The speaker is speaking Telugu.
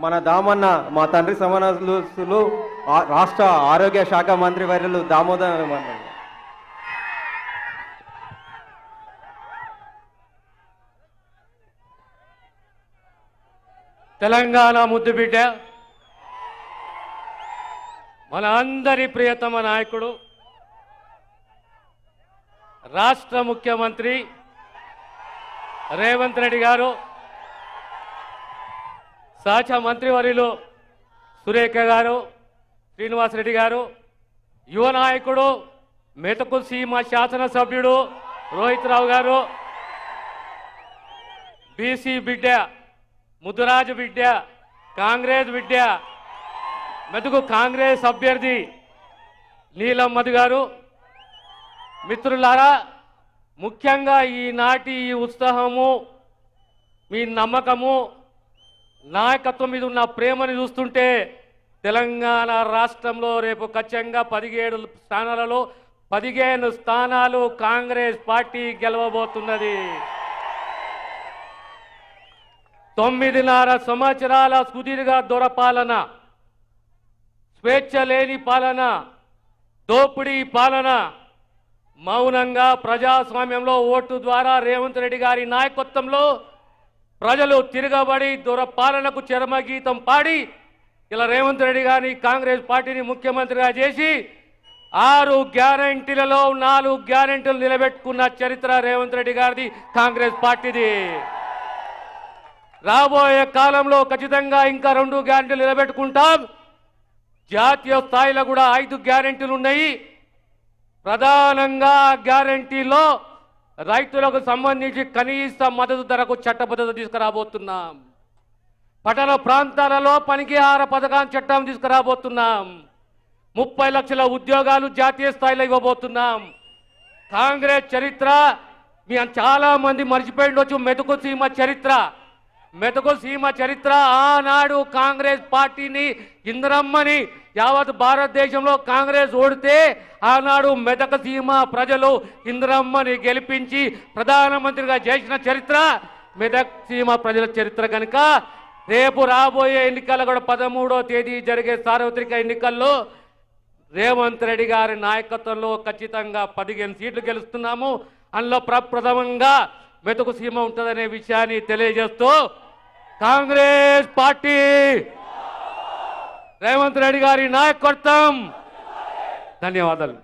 మన దామన్న మా తండ్రి సమానసులు రాష్ట్ర ఆరోగ్య శాఖ మంత్రి వర్యులు దామోదర్ తెలంగాణ ముద్దుబిడ్డ, మన అందరి ప్రియతమ నాయకుడు, రాష్ట్ర ముఖ్యమంత్రి రేవంత్ రెడ్డి గారు, సహచ మంత్రివర్యులు సురేఖ గారు, శ్రీనివాసరెడ్డి గారు, యువ నాయకుడు మెతకు సీమ శాసనసభ్యుడు రోహిత్ రావు గారు, బీసీ బిడ్డ, ముద్దురాజు బిడ్డ, కాంగ్రెస్ బిడ్డ, మెతుకు కాంగ్రెస్ అభ్యర్థి నీలం మధు గారు, మిత్రులారా, ముఖ్యంగా ఈనాటి ఈ ఉత్సాహము, మీ నమ్మకము, నాయకత్వం మీద ఉన్న ప్రేమని చూస్తుంటే తెలంగాణ రాష్ట్రంలో రేపు ఖచ్చితంగా 17 స్థానాలలో 15 స్థానాలు కాంగ్రెస్ పార్టీ గెలవబోతున్నది. 9.5 సంవత్సరాల సుదీర్ఘ దొరపాలన, స్వేచ్ఛ లేని పాలన, దోపిడీ పాలన, మౌనంగా ప్రజాస్వామ్యంలో ఓటు ద్వారా రేవంత్ రెడ్డి గారి నాయకత్వంలో ప్రజలు తిరగబడి దొరపాలనకు చరమగీతం పాడి ఇలా రేవంత్ రెడ్డి గారిని కాంగ్రెస్ పార్టీని ముఖ్యమంత్రిగా చేసి 6 గ్యారంటీలలో 4 గ్యారంటీలు నిలబెట్టుకున్న చరిత్ర రేవంత్ రెడ్డి గారిది, కాంగ్రెస్ పార్టీది. రాబోయే కాలంలో ఖచ్చితంగా ఇంకా 2 గ్యారంటీలు నిలబెట్టుకుంటాం. జాతీయ స్థాయిలో కూడా 5 గ్యారంటీలు ఉన్నాయి. ప్రధానంగా గ్యారంటీలో రైతులకు సంబంధించి కనీస మద్దతు ధరకు చట్టబద్ధత తీసుకురాబోతున్నాం. పట్టణ ప్రాంతాలలో పనికి ఆహార పథకాన్ని చట్టం తీసుకురాబోతున్నాం. 30 లక్షల ఉద్యోగాలు జాతీయ స్థాయిలో ఇవ్వబోతున్నాం. కాంగ్రెస్ చరిత్ర మీ చాలా మంది మర్చిపోయిండొచ్చు. మెతుకు సీమ చరిత్ర, మెతుకు సీమ చరిత్ర ఆనాడు కాంగ్రెస్ పార్టీని, ఇందిరమ్మని యావత్ భారతదేశంలో కాంగ్రెస్ ఓడితే ఆనాడు మెదక సీమ ప్రజలు ఇందిరమ్మని గెలిపించి ప్రధానమంత్రిగా చేసిన చరిత్ర మెదక్ సీమ ప్రజల చరిత్ర. కనుక రేపు రాబోయే ఎన్నికల కూడా 13వ తేదీ జరిగే సార్వత్రిక ఎన్నికల్లో రేవంత్ రెడ్డి గారి నాయకత్వంలో ఖచ్చితంగా 15 సీట్లు గెలుస్తున్నాము. అందులో ప్రప్రథమంగా మెతుకు సీమ ఉంటుందనే విషయాన్ని తెలియజేస్తూ కాంగ్రెస్ పార్టీ, రేవంత్ రెడ్డి గారి నాయకత్వం. ధన్యవాదాలు.